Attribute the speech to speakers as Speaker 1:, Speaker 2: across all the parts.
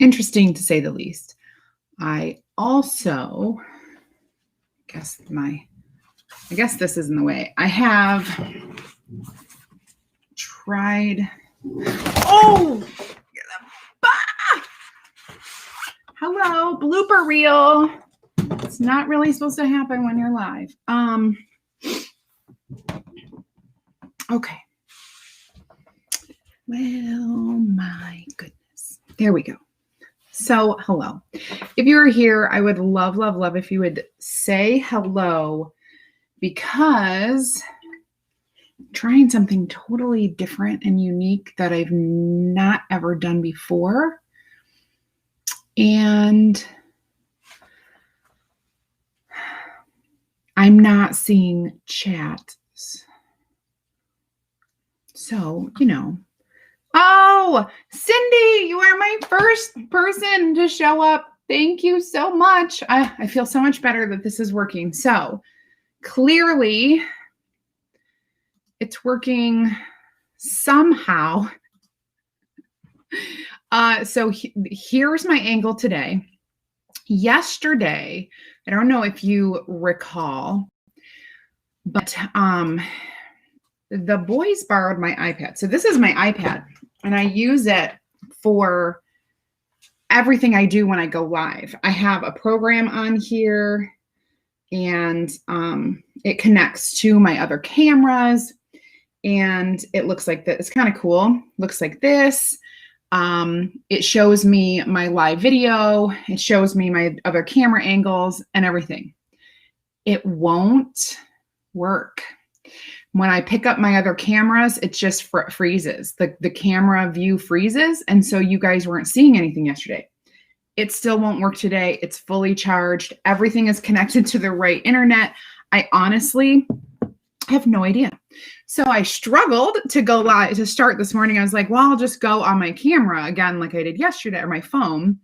Speaker 1: interesting to say the least. I also, I guess this is in the way. I have tried, hello, blooper reel. It's not really supposed to happen when you're live. Okay. Well, my goodness. There we go. So, hello. If you are here, I would love, love, love if you would say hello, because I'm trying something totally different and unique that I've not ever done before. And I'm not seeing chats. So, Oh, Cindy, you are my first person to show up. Thank you so much. I feel so much better that this is working. So clearly it's working somehow. So here's my angle today. Yesterday, I don't know if you recall, but the boys borrowed my iPad. So this is my iPad, and I use it for everything I do when I go live. I have a program on here, and it connects to my other cameras, and it looks like this. It's kind of cool. Looks like this. It shows me my live video. It shows me my other camera angles and everything. It won't work. When I pick up my other cameras, it just freezes. The camera view freezes. And so you guys weren't seeing anything yesterday. It still won't work today. It's fully charged. Everything is connected to the right internet. I honestly have no idea. So I struggled to go live to start this morning. I was like, well, I'll just go on my camera again, like I did yesterday, or my phone.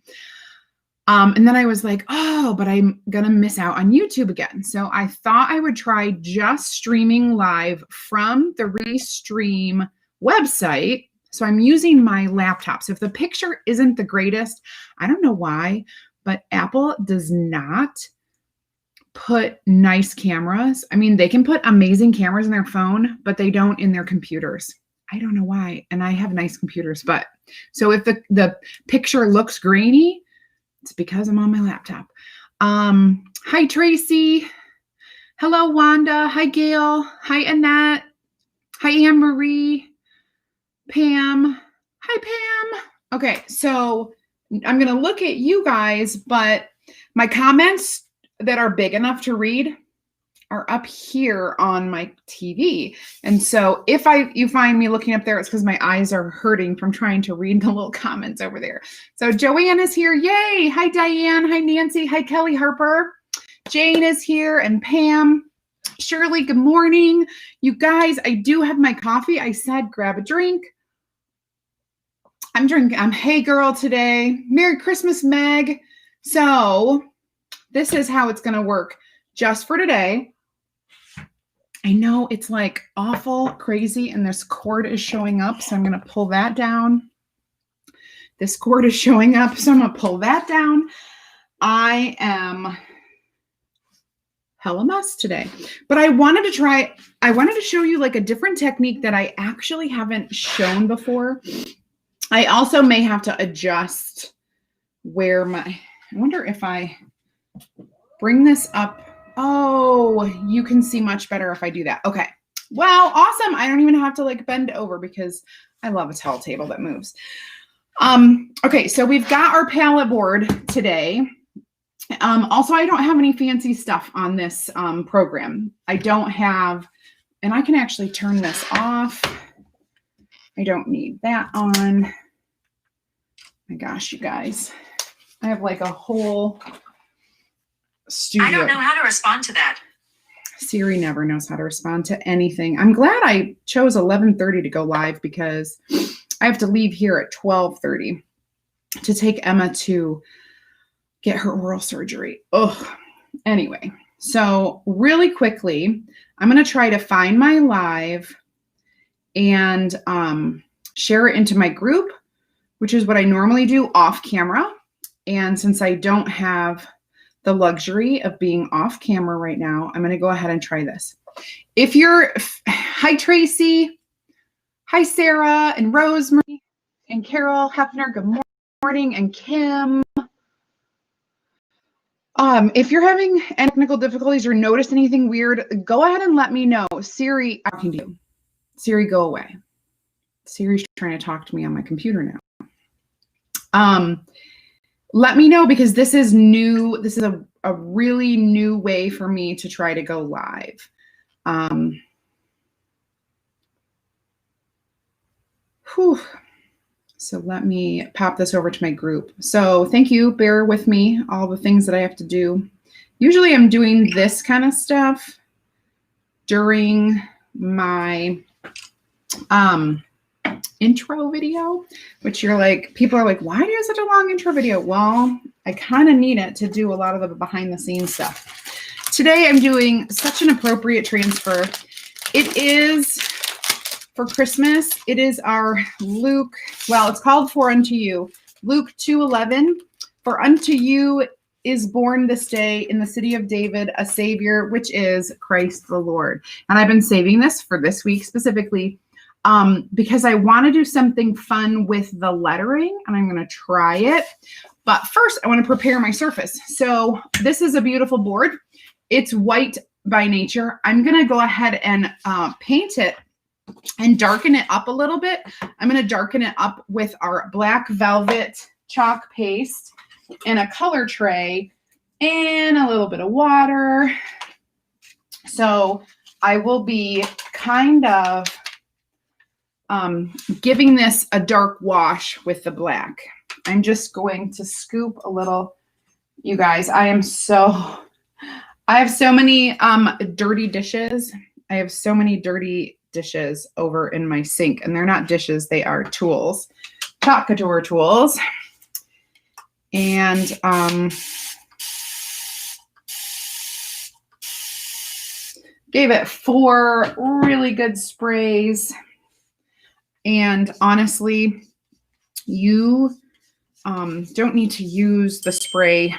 Speaker 1: And then I was like, oh, but I'm going to miss out on YouTube again. So I thought I would try just streaming live from the Restream website. So I'm using my laptop. So if the picture isn't the greatest, I don't know why, but Apple does not put nice cameras. I mean, they can put amazing cameras in their phone, but they don't in their computers. I don't know why. And I have nice computers, but so if the picture looks grainy, it's because I'm on my laptop. Hi, Tracy. Hello, Wanda. Hi, Gail. Hi, Annette. Hi, Anne-Marie. Pam. Hi, Pam. Okay, so I'm going to look at you guys, but my comments that are big enough to read are up here on my TV. And so if you find me looking up there, it's because my eyes are hurting from trying to read the little comments over there. So Joanne is here. Yay. Hi, Diane. Hi, Nancy. Hi, Kelly Harper. Jane is here, and Pam. Shirley, good morning. You guys, I do have my coffee. I said grab a drink. I'm Hey Girl today. Merry Christmas, Meg. So this is how it's going to work just for today. I know it's like awful crazy, and this cord is showing up, so I'm going to pull that down. This cord is showing up, so I'm going to pull that down. I am hella mess today, but I wanted to show you like a different technique that I actually haven't shown before. I also may have to adjust where I wonder if I bring this up. Oh, you can see much better if I do that. Okay. Well, awesome. I don't even have to like bend over because I love a tall table that moves. Okay. So we've got our palette board today. Also, I don't have any fancy stuff on this program. I don't have, and I can actually turn this off. I don't need that on. My gosh, you guys, I have like a whole studio.
Speaker 2: I don't know how to respond to that.
Speaker 1: Siri never knows how to respond to anything. I'm glad I chose 11:30 to go live because I have to leave here at 12:30 to take Emma to get her oral surgery. Ugh. Anyway, so really quickly, I'm going to try to find my live and share it into my group. which is what I normally do off camera. And since I don't have the luxury of being off camera right now, I'm going to go ahead and try this. If you're, hi Tracy, hi Sarah and Rosemary and Carol Hefner, good morning, and Kim. If you're having technical difficulties or notice anything weird, go ahead and let me know. Siri, I'm talking to you. Siri, go away. Siri's trying to talk to me on my computer now. Let me know, because this is new. This is a really new way for me to try to go live. So let me pop this over to my group. So thank you. Bear with me, all the things that I have to do. Usually I'm doing this kind of stuff during my intro video, which you're like, people are like, why do you have such a long intro video? Well, I kind of need it to do a lot of the behind the scenes stuff. Today I'm doing such an appropriate transfer. It is for Christmas. It is our Luke, well, it's called For Unto You, Luke 2:11. For unto you is born this day in the city of David a Savior, which is Christ the Lord. And I've been saving this for this week specifically because I want to do something fun with the lettering, and I'm going to try it. But first, I want to prepare my surface. So this is a beautiful board. It's white by nature. I'm going to go ahead and paint it and darken it up a little bit. I'm going to darken it up with our black velvet chalk paste and a color tray and a little bit of water. So I will be kind of giving this a dark wash with the black. I'm just going to scoop a little. You guys, I have so many dirty dishes. I have so many dirty dishes over in my sink, and they're not dishes, they are tools, Couture tools. And gave it 4 really good sprays. And honestly, you don't need to use the spray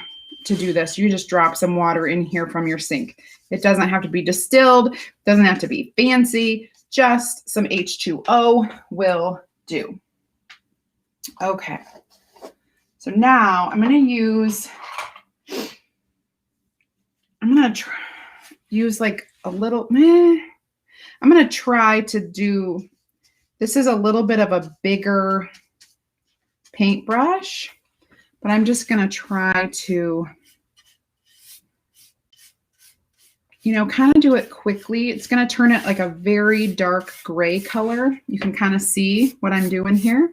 Speaker 1: to do this. You just drop some water in here from your sink. It doesn't have to be distilled, doesn't have to be fancy, just some H2O will do. Okay, so now I'm going to use like a little, I'm going to try to do, this is a little bit of a bigger paintbrush, but I'm just going to try to, you know, kind of do it quickly. It's going to turn it like a very dark gray color. You can kind of see what I'm doing here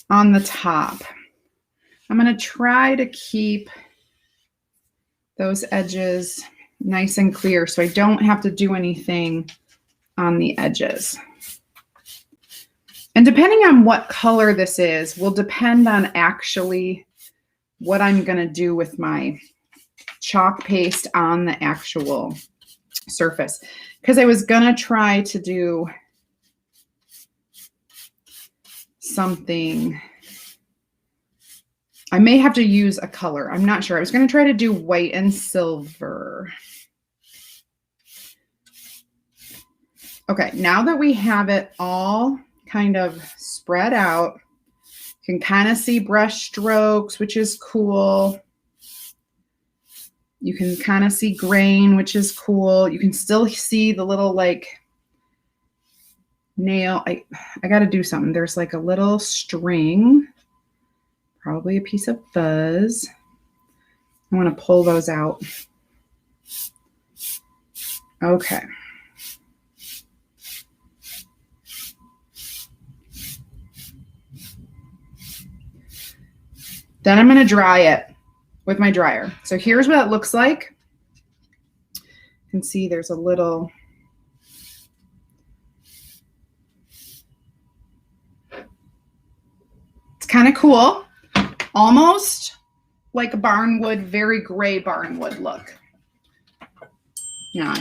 Speaker 1: on the top. I'm going to try to keep those edges nice and clear so I don't have to do anything on the edges. And depending on what color this is will depend on actually what I'm going to do with my chalk paste on the actual surface. Because I was going to try to do something. I may have to use a color. I'm not sure. I was going to try to do white and silver. Okay, now that we have it all kind of spread out, you can kind of see brush strokes, which is cool. You can kind of see grain, which is cool. You can still see the little like nail. I got to do something. There's like a little string, probably a piece of fuzz. I want to pull those out. Okay. Then I'm going to dry it with my dryer. So here's what it looks like. You can see there's a little, it's kind of cool. Almost like a barnwood, very gray barnwood look. Yeah.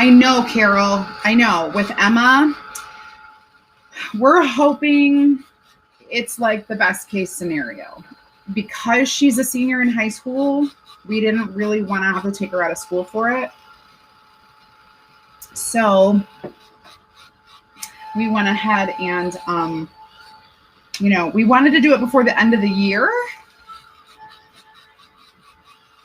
Speaker 1: I know, Carol. I know. With Emma, we're hoping it's like the best case scenario. Because she's a senior in high school, we didn't really want to have to take her out of school for it. So we went ahead and, we wanted to do it before the end of the year.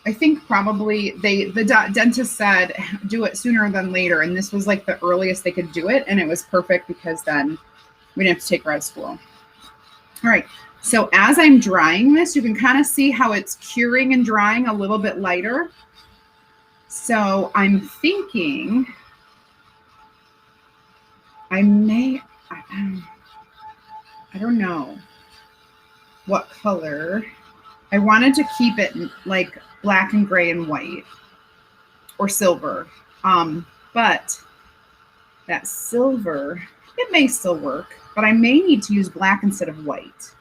Speaker 1: I think probably the dentist said do it sooner than later. And this was like the earliest they could do it. And it was perfect because then we didn't have to take her out of school. All right. So as I'm drying this, you can kind of see how it's curing and drying a little bit lighter. So I'm thinking I don't know what color. I wanted to keep it like black and gray and white or silver. But that silver, it may still work, but I may need to use black instead of white.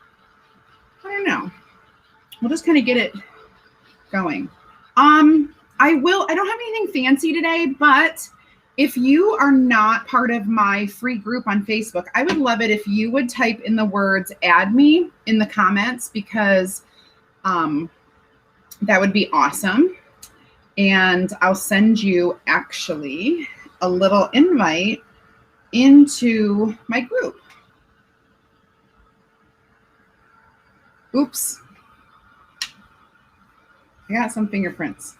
Speaker 1: I don't know. We'll just kind of get it going. I don't have anything fancy today, but if you are not part of my free group on Facebook, I would love it if you would type in the words "add me" in the comments, because that would be awesome. And I'll send you actually a little invite into my group. Oops. I got some fingerprints.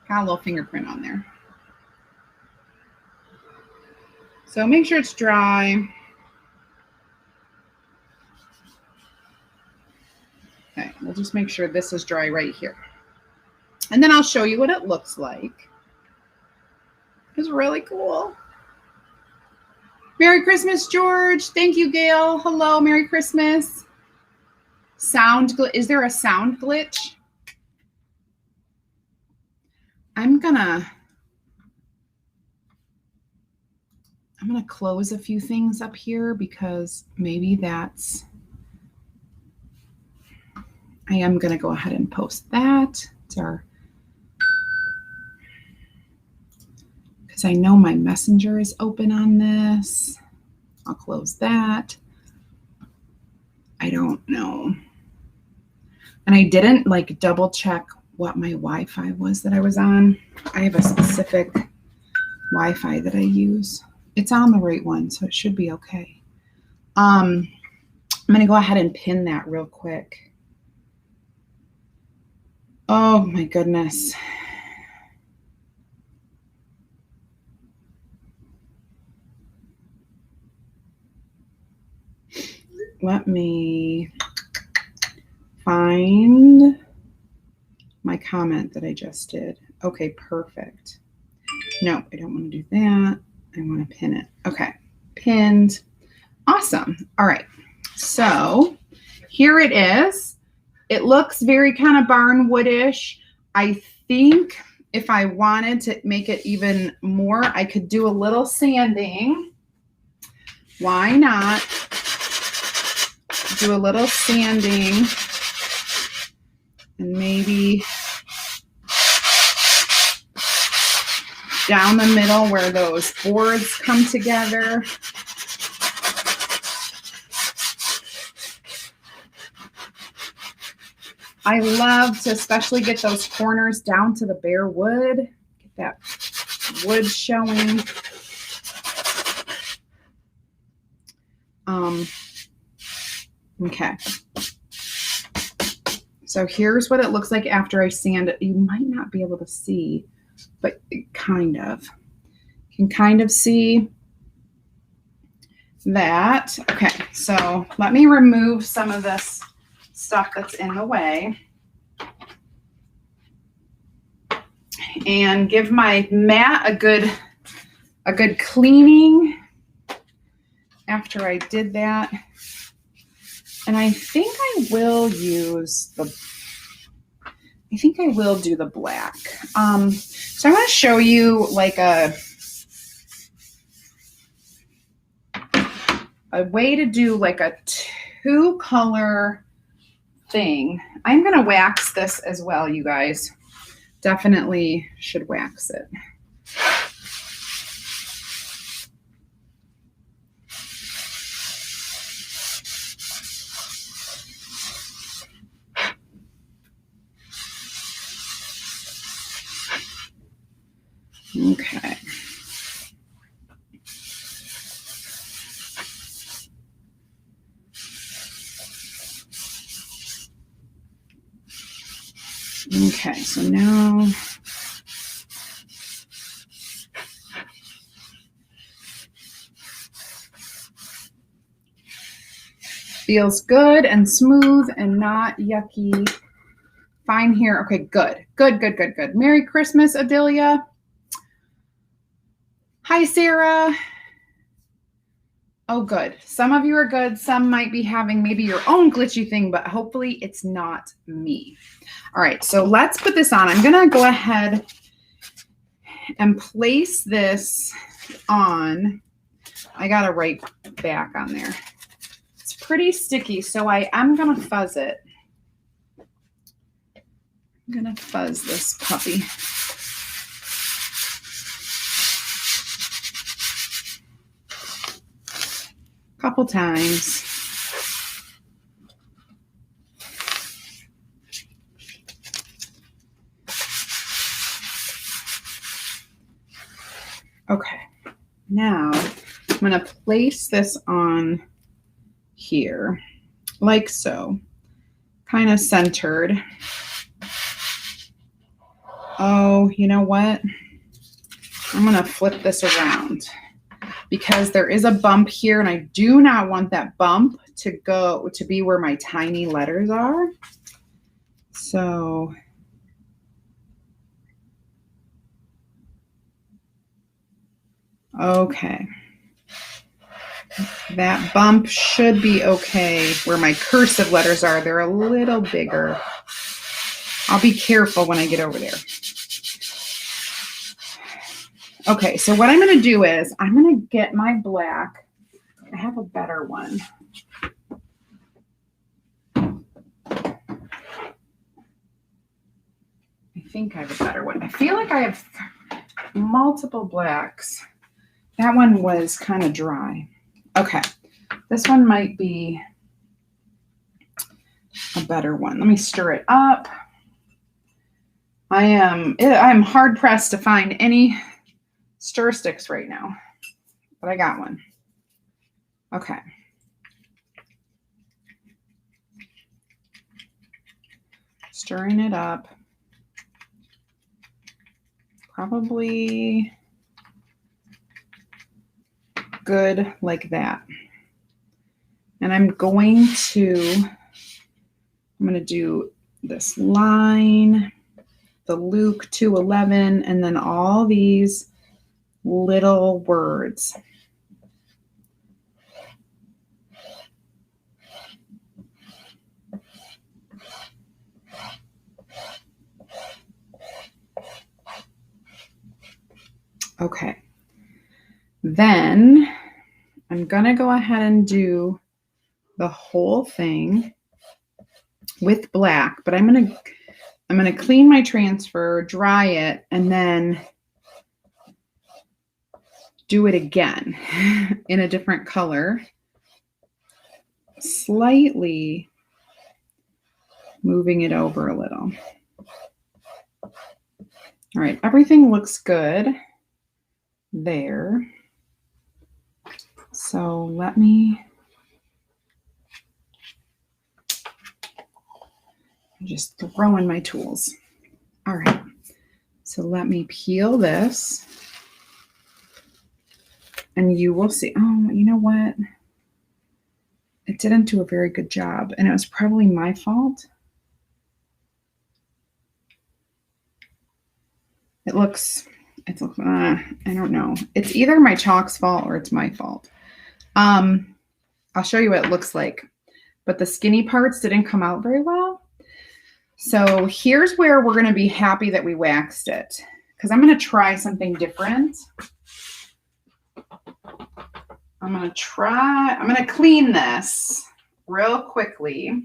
Speaker 1: Got a little fingerprint on there. So make sure it's dry. Okay, we'll just make sure this is dry right here. And then I'll show you what it looks like. It's really cool. Merry Christmas, George. Thank you, Gail. Hello, Merry Christmas. Is there a sound glitch? I'm gonna close a few things up here because maybe that's, I am gonna go ahead and post that. It's our, because I know my messenger is open on this. I'll close that. I don't know. And I didn't like double check what my Wi-Fi was that I was on. I have a specific Wi-Fi that I use. It's on the right one, so it should be okay. I'm gonna go ahead and pin that real quick. Oh my goodness. Let me find my comment that I just did. Okay, perfect. No, I don't want to do that. I want to pin it. Okay, pinned. Awesome. All right, so here it is. It looks very kind of barn woodish. I think if I wanted to make it even more, I could do a little sanding. Why not do a little sanding and maybe down the middle where those boards come together. I love to especially get those corners down to the bare wood. Get that wood showing. Okay. So here's what it looks like after I sand it. You might not be able to see, but kind of. You can kind of see that. Okay, so let me remove some of this stuff that's in the way and give my mat a good cleaning after I did that. And I think I will do the black. So I want to show you like a way to do like a 2-color thing. I'm going to wax this as well, you guys. definitely should wax it. Okay. Okay, so now feels good and smooth and not yucky. Fine here. Okay, good. Good, good, good, good. Merry Christmas, Adelia. Hi, Sarah. Oh, good. Some of you are good. Some might be having maybe your own glitchy thing, but hopefully it's not me. All right, so let's put this on. I'm going to go ahead and place this on. I got to write back on there. It's pretty sticky, so I'm going to fuzz it. I'm going to fuzz this puppy. Couple times. Okay, now I'm going to place this on here, like so, kind of centered. Oh, you know what? I'm going to flip this around because there is a bump here and I do not want that bump to be where my tiny letters are. So okay. That bump should be okay where my cursive letters are. They're a little bigger. I'll be careful when I get over there. Okay, so what I'm going to do is I'm going to get my black. I have a better one. I think I have a better one. I feel like I have multiple blacks. That one was kind of dry. Okay, this one might be a better one. Let me stir it up. I'm hard pressed to find any stir sticks right now, but I got one. Okay. Stirring it up. Probably good like that. And I'm going to do this line, the Luke 2:11, and then all these little words. Okay. Then I'm going to go ahead and do the whole thing with black, but I'm going to clean my transfer, dry it, and then do it again in a different color, slightly moving it over a little. All right, everything looks good there. So let me just throw in my tools. All right, so let me peel this and you will see. Oh, you know what? It didn't do a very good job and it was probably my fault. It looks, I don't know. It's either my chalk's fault or it's my fault. I'll show you what it looks like, but the skinny parts didn't come out very well. So here's where we're going to be happy that we waxed it, because I'm going to try something different. I'm going to clean this real quickly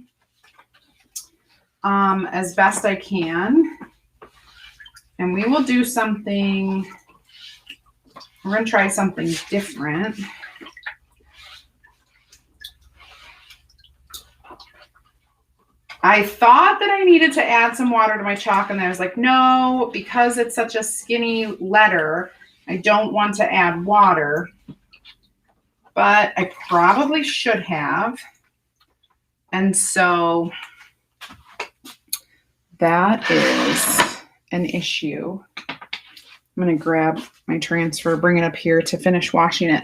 Speaker 1: as best I can. And we will do something, we're going to try something different. I thought that I needed to add some water to my chalk, and I was like, no, because it's such a skinny letter, I don't want to add water, but I probably should have. And so that is an issue. I'm going to grab my transfer, bring it up here to finish washing it.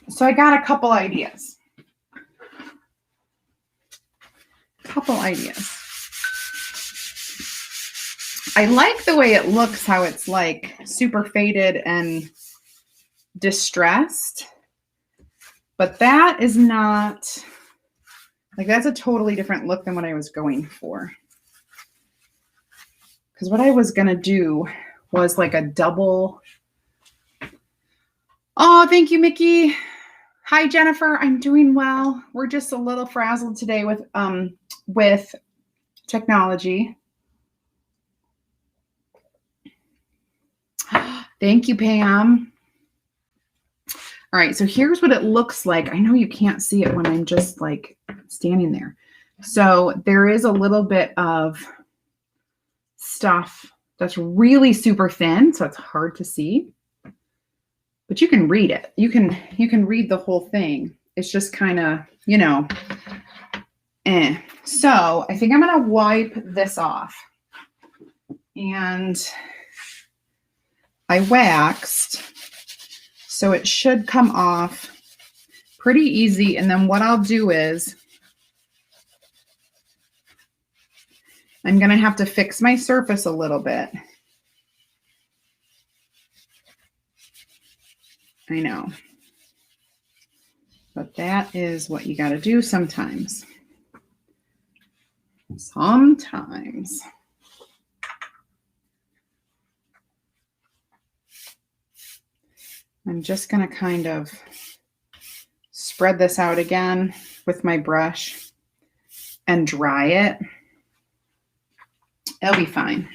Speaker 1: So I got a couple ideas. I like the way it looks, how it's like super faded and distressed, but that is not, like, that's a totally different look than what I was going for. Because what I was going to do was like a double. Oh, thank you, Mickey. Hi, Jennifer. I'm doing well. We're just a little frazzled today with technology. Thank you, Pam. All right, so here's what it looks like. I know you can't see it when I'm just like standing there. So there is a little bit of stuff that's really super thin, so it's hard to see. But you can read it. You can read the whole thing. It's just kind of, you know, So I think I'm going to wipe this off. And I waxed, so it should come off pretty easy. And then what I'll do is I'm going to have to fix my surface a little bit. I know. But that is what you got to do sometimes. Sometimes. I'm just going to kind of spread this out again with my brush and dry it. It'll be fine.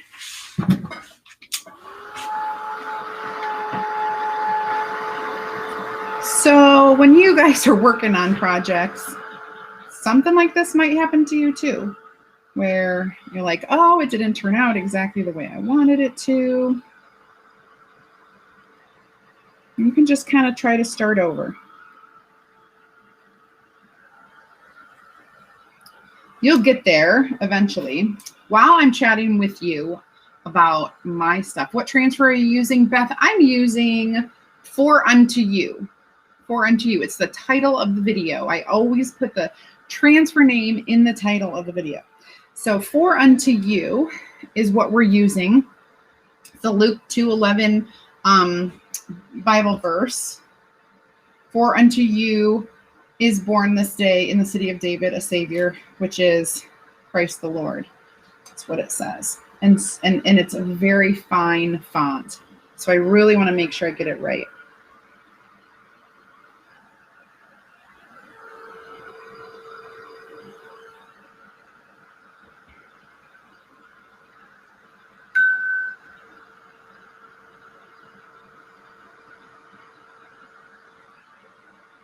Speaker 1: So when you guys are working on projects, something like this might happen to you too, where you're like, oh, it didn't turn out exactly the way I wanted it to. You can just kind of try to start over. You'll get there eventually. While I'm chatting with you about my stuff, what transfer are you using, Beth? I'm using For Unto You. For Unto You. It's the title of the video. I always put the transfer name in the title of the video. So For Unto You is what we're using. The Luke 2:11 Bible verse. For unto you is born this day in the city of David a Savior, which is Christ the Lord. That's what it says. And it's a very fine font. So I really want to make sure I get it right.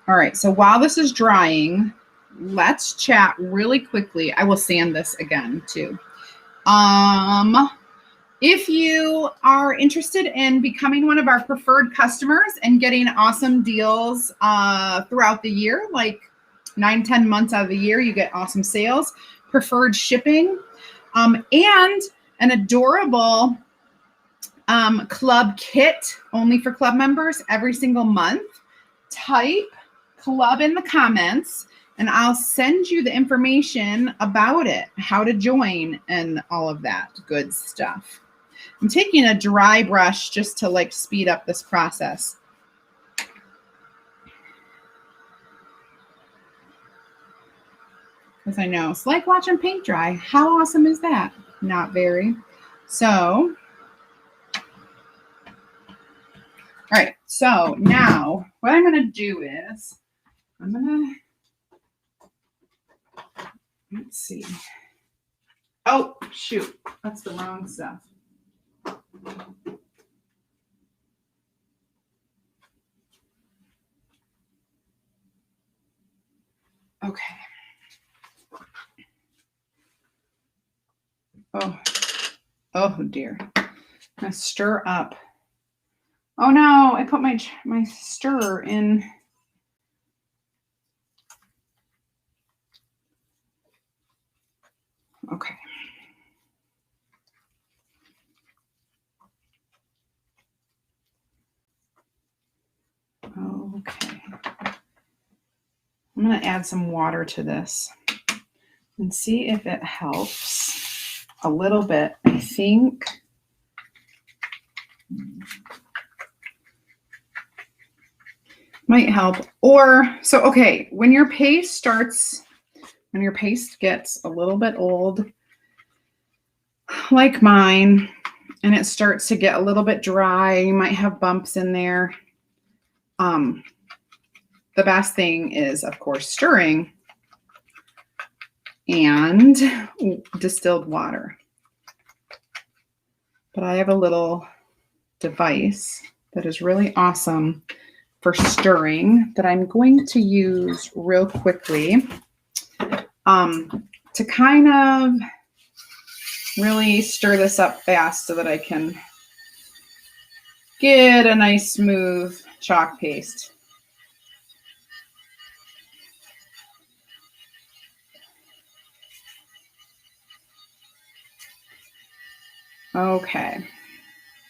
Speaker 1: All right, so while this is drying, let's chat really quickly. I will sand this again too. If you are interested in becoming one of our preferred customers and getting awesome deals throughout the year, like 9-10 months out of the year, you get awesome sales, preferred shipping, and an adorable club kit only for club members every single month, type club in the comments and I'll send you the information about it, how to join and all of that good stuff. I'm taking a dry brush just to like speed up this process. Because I know it's like watching paint dry. How awesome is that? Not very. So, all right. So now what I'm going to do is let's see. Oh, shoot. That's the wrong stuff. Okay. Oh dear. I'm gonna stir up. Oh no, I put my stirrer in. Okay. Okay. I'm gonna add some water to this and see if it helps a little bit. I think might help. Or so okay, when your paste gets a little bit old, like mine, and it starts to get a little bit dry, you might have bumps in there. The best thing is, of course, stirring and distilled water. But I have a little device that is really awesome for stirring that I'm going to use real quickly to kind of really stir this up fast so that I can get a nice smooth chalk paste. Okay,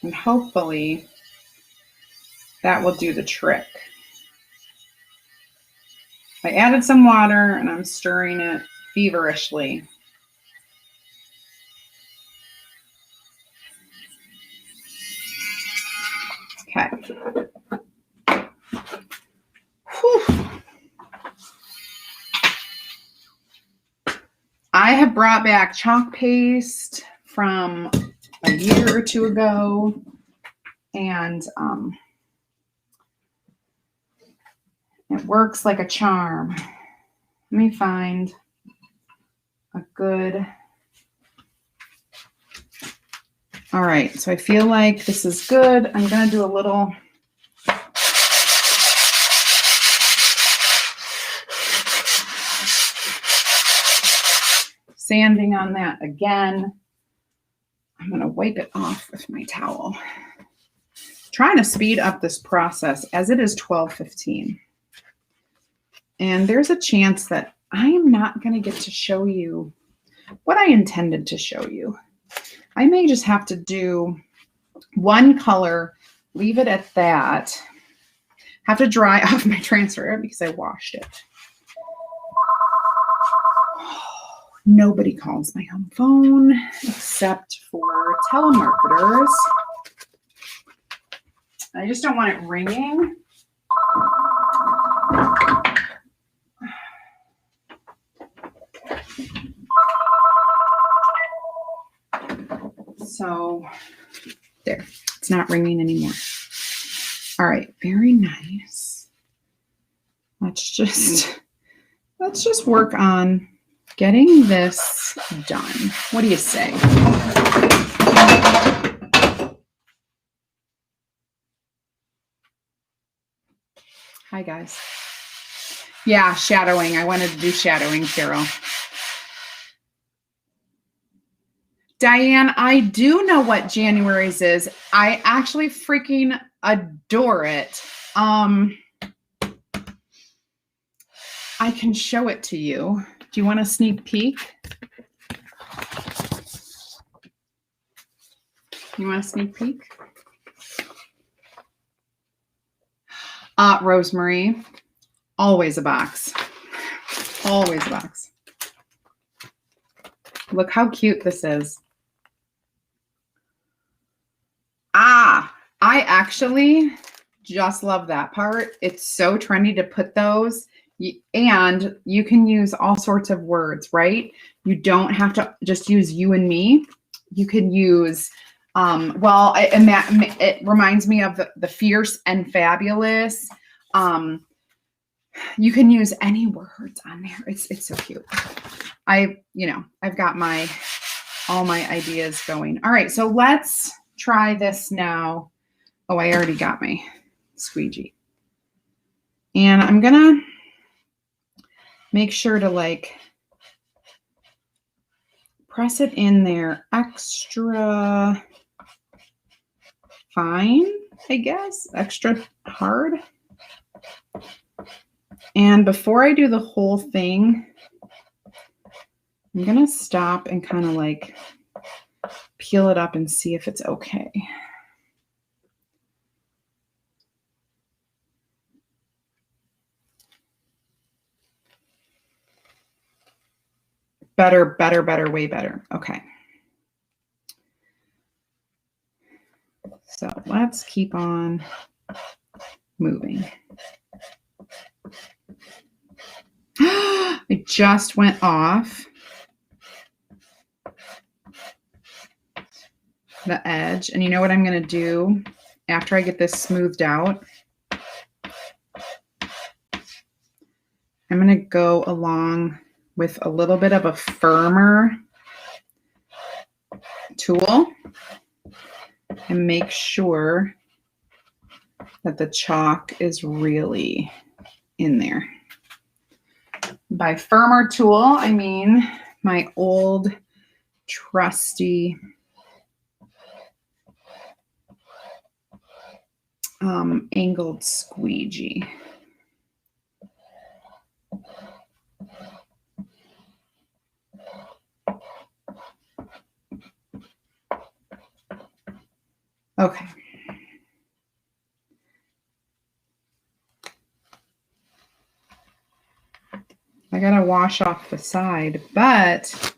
Speaker 1: and hopefully that will do the trick. I added some water and I'm stirring it feverishly. Okay. Whew. I have brought back chalk paste from a year or two ago, and it works like a charm. Let me find a good. All right, so I feel like this is good. I'm going to do a little sanding on that again. I'm going to wipe it off with my towel. Trying to speed up this process as it is 12:15. And there's a chance that I am not going to get to show you what I intended to show you. I may just have to do one color, leave it at that. Have to dry off my transfer because I washed it. Nobody calls my home phone except for telemarketers. I just don't want it ringing. So there, it's not ringing anymore. All right, very nice. Let's just work on getting this done. What do you say? Hi, guys. Yeah, shadowing. I wanted to do shadowing, Carol. Diane, I do know what January's is. I actually freaking adore it. I can show it to you. Do you want a sneak peek? You want a sneak peek? Rosemary, always a box. Always a box. Look how cute this is. I actually just love that part. It's so trendy to put those, and you can use all sorts of words, right? You don't have to just use you and me. You can use, it reminds me of the fierce and fabulous. You can use any words on there. It's so cute. I've got my all my ideas going. All right, so let's try this now. Oh, I already got my squeegee. And I'm gonna make sure to like press it in there extra fine, I guess, extra hard. And before I do the whole thing, I'm gonna stop and kind of like peel it up and see if it's okay. Better, better, better, way better. Okay. So let's keep on moving. It just went off the edge. And you know what I'm going to do after I get this smoothed out? I'm going to go along with a little bit of a firmer tool and make sure that the chalk is really in there. By firmer tool, I mean my old trusty angled squeegee. Okay. I gotta wash off the side, but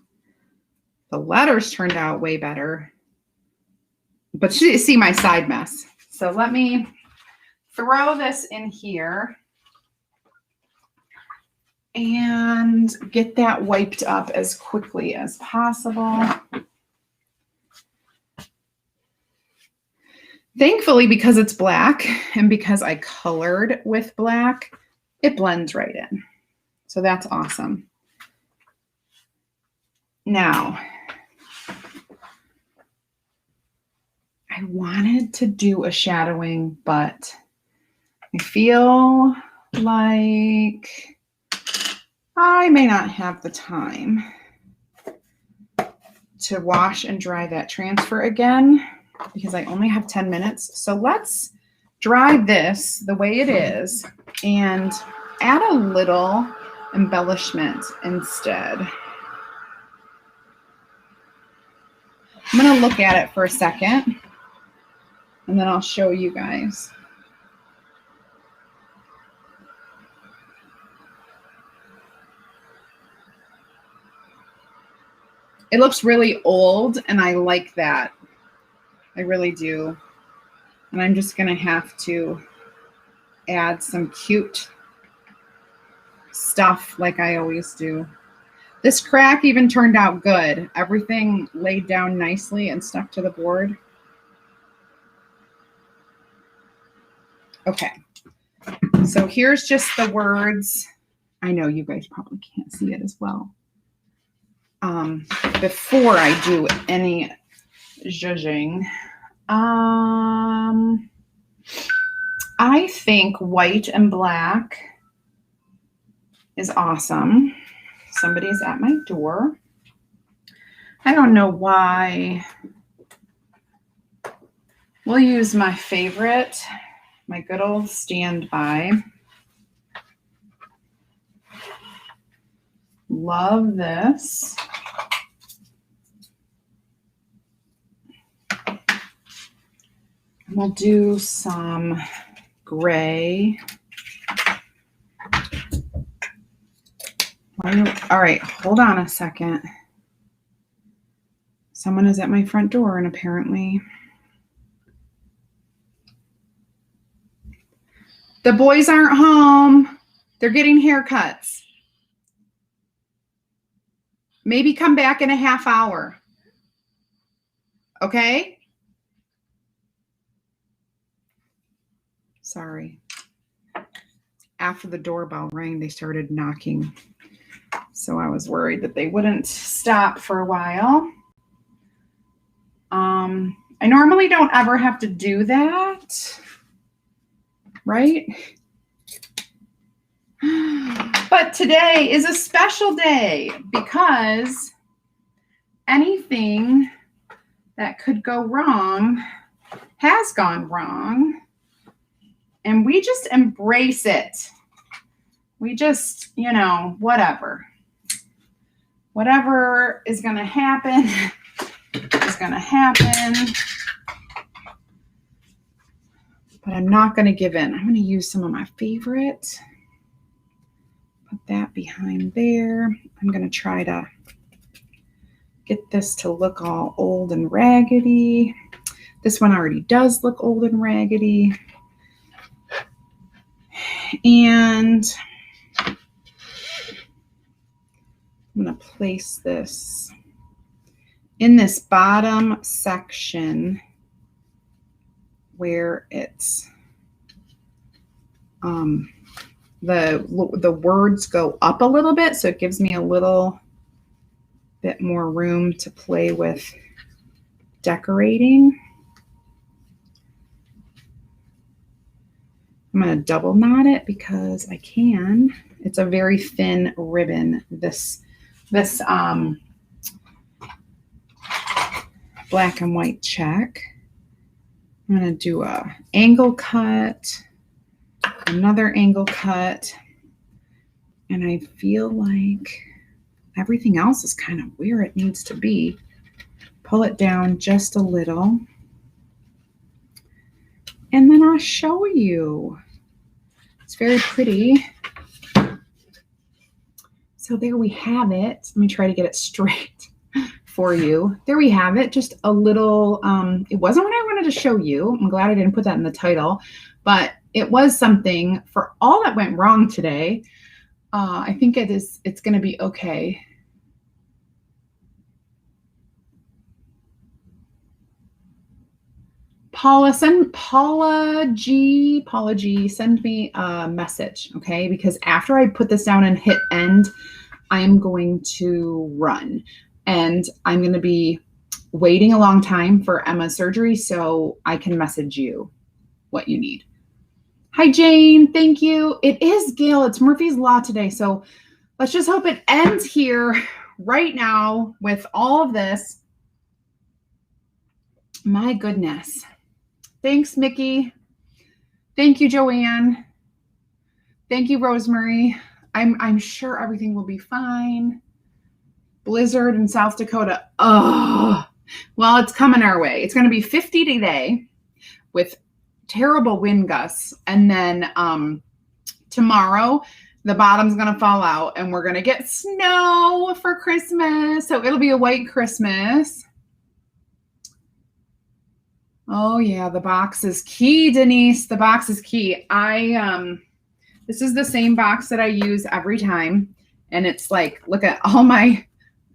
Speaker 1: the letters turned out way better. But you see my side mess. So let me throw this in here and get that wiped up as quickly as possible. Thankfully, because it's black and because I colored with black, it blends right in. So that's awesome. Now, I wanted to do a shadowing, but I feel like I may not have the time to wash and dry that transfer again because I only have 10 minutes. So let's dry this the way it is and add a little embellishment instead. I'm going to look at it for a second and then I'll show you guys. It looks really old and I like that. I really do. And I'm just going to have to add some cute stuff like I always do. This crack even turned out good. Everything laid down nicely and stuck to the board. Okay. So here's just the words. I know you guys probably can't see it as well. Before I do any zhuzhing, I think white and black is awesome. Somebody's at my door. I don't know why. We'll use my favorite, my good old standby. Love this. We'll do some gray. All right, hold on a second. Someone is at my front door and apparently the boys aren't home. They're getting haircuts. Maybe come back in a half hour. Okay? Sorry. After the doorbell rang, they started knocking. So I was worried that they wouldn't stop for a while. I normally don't ever have to do that, right? But today is a special day because anything that could go wrong has gone wrong, and we just embrace it. We just, you know, whatever is going to happen is going to happen. But I'm not going to give in. I'm going to use some of my favorite. Put that behind there. I'm going to try to get this to look all old and raggedy. This one already does look old and raggedy. And I'm going to place this in this bottom section where it's the words go up a little bit, so it gives me a little bit more room to play with decorating. I'm going to double knot it because I can. It's a very thin ribbon, this black and white check. I'm going to do a angle cut, another angle cut, and I feel like everything else is kind of where it needs to be. Pull it down just a little, and then I'll show you. It's very pretty. So there we have it. Let me try to get it straight for you. There we have it. Just a little, it wasn't what I wanted to show you. I'm glad I didn't put that in the title, but it was something. For all that went wrong today, I think it's going to be okay. Paula G, send me a message, okay? Because after I put this down and hit end, I am going to run. And I'm going to be waiting a long time for Emma's surgery, so I can message you what you need. Hi, Jane. Thank you. It is Gail. It's Murphy's Law today, so let's just hope it ends here right now with all of this. My goodness. Thanks, Mickey. Thank you, Joanne. Thank you, Rosemary. I'm sure everything will be fine. Blizzard in South Dakota. Oh, well, it's coming our way. It's going to be 50 today with terrible wind gusts. And then tomorrow, the bottom's going to fall out and we're going to get snow for Christmas. So it'll be a white Christmas. Oh yeah, the box is key, Denise. The box is key. This is the same box that I use every time. And it's like, look at all my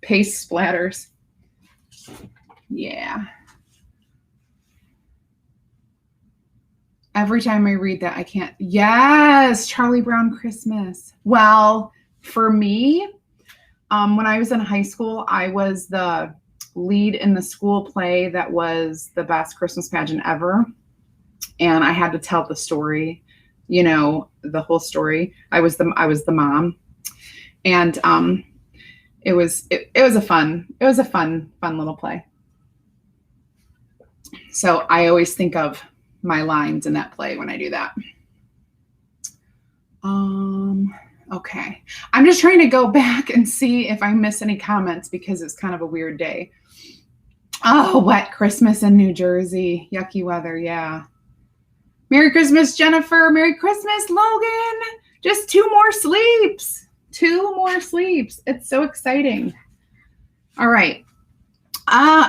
Speaker 1: paste splatters. Yeah. Every time I read that, I can't. Yes, Charlie Brown Christmas. Well, for me, when I was in high school, I was the lead in the school play that was the best Christmas pageant ever. And I had to tell the story, you know, the whole story. I was the mom. And it was a fun little play. So I always think of my lines in that play when I do that. Okay. I'm just trying to go back and see if I miss any comments because it's kind of a weird day. Oh, wet Christmas in New Jersey. Yucky weather. Yeah. Merry Christmas, Jennifer. Merry Christmas, Logan. Just 2 more sleeps. 2 more sleeps. It's so exciting. All right.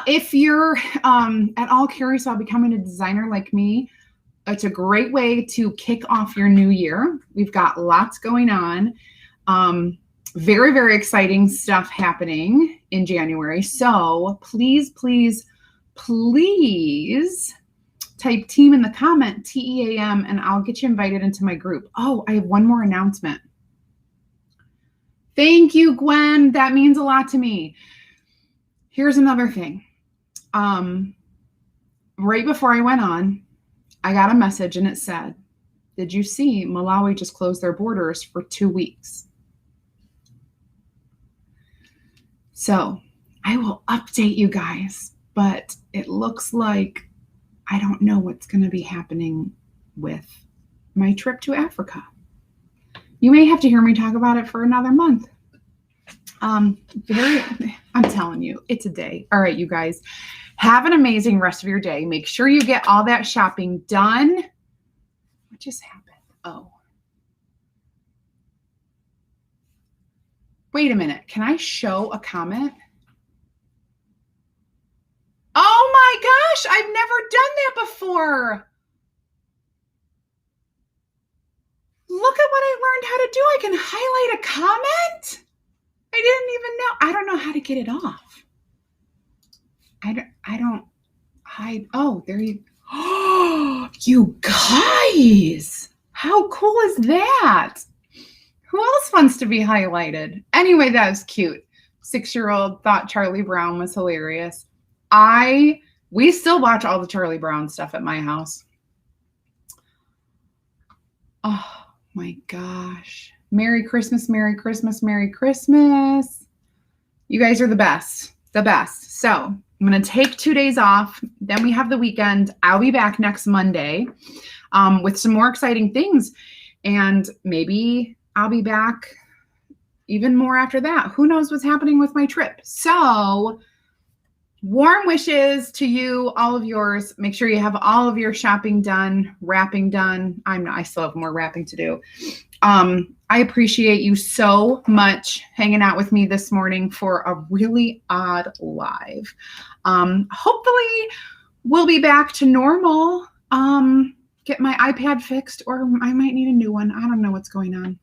Speaker 1: If you're at all curious about becoming a designer like me, it's a great way to kick off your new year. We've got lots going on. Very, very exciting stuff happening in January. So please, please, please type team in the comment, TEAM, and I'll get you invited into my group. Oh, I have one more announcement. Thank you, Gwen. That means a lot to me. Here's another thing. Right before I went on, I got a message and it said, did you see Malawi just closed their borders for 2 weeks? So I will update you guys, but it looks like I don't know what's going to be happening with my trip to Africa. You may have to hear me talk about it for another month. I'm telling you, it's a day. All right, you guys, have an amazing rest of your day. Make sure you get all that shopping done. What just happened? Oh. Wait a minute. Can I show a comment? Oh my gosh, I've never done that before. Look at what I learned how to do. I can highlight a comment. I didn't even know. I don't know how to get it off. I don't hide. Oh, there you. Oh, you guys. How cool is that? Who else wants to be highlighted? Anyway, that was cute. 6-year-old thought Charlie Brown was hilarious. We still watch all the Charlie Brown stuff at my house. Oh my gosh. Merry Christmas, Merry Christmas, Merry Christmas. You guys are the best, the best. So I'm going to take 2 days off. Then we have the weekend. I'll be back next Monday with some more exciting things. And maybe I'll be back even more after that. Who knows what's happening with my trip? So warm wishes to you, all of yours. Make sure you have all of your shopping done, wrapping done. I still have more wrapping to do. I appreciate you so much hanging out with me this morning for a really odd live. Hopefully we'll be back to normal. Get my iPad fixed, or I might need a new one. I don't know what's going on.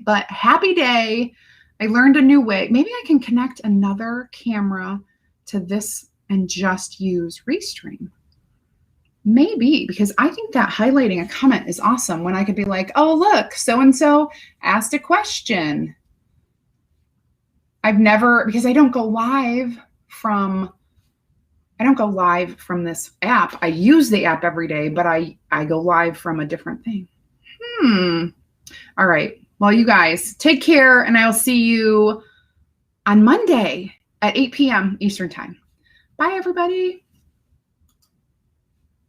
Speaker 1: But happy day. I learned a new way. Maybe I can connect another camera to this and just use Restream. Maybe, because I think that highlighting a comment is awesome when I could be like, oh, look, so-and-so asked a question. Because I don't go live from this app. I use the app every day, but I go live from a different thing. All right. Well, you guys take care, and I'll see you on Monday at 8 p.m. Eastern time. Bye, everybody.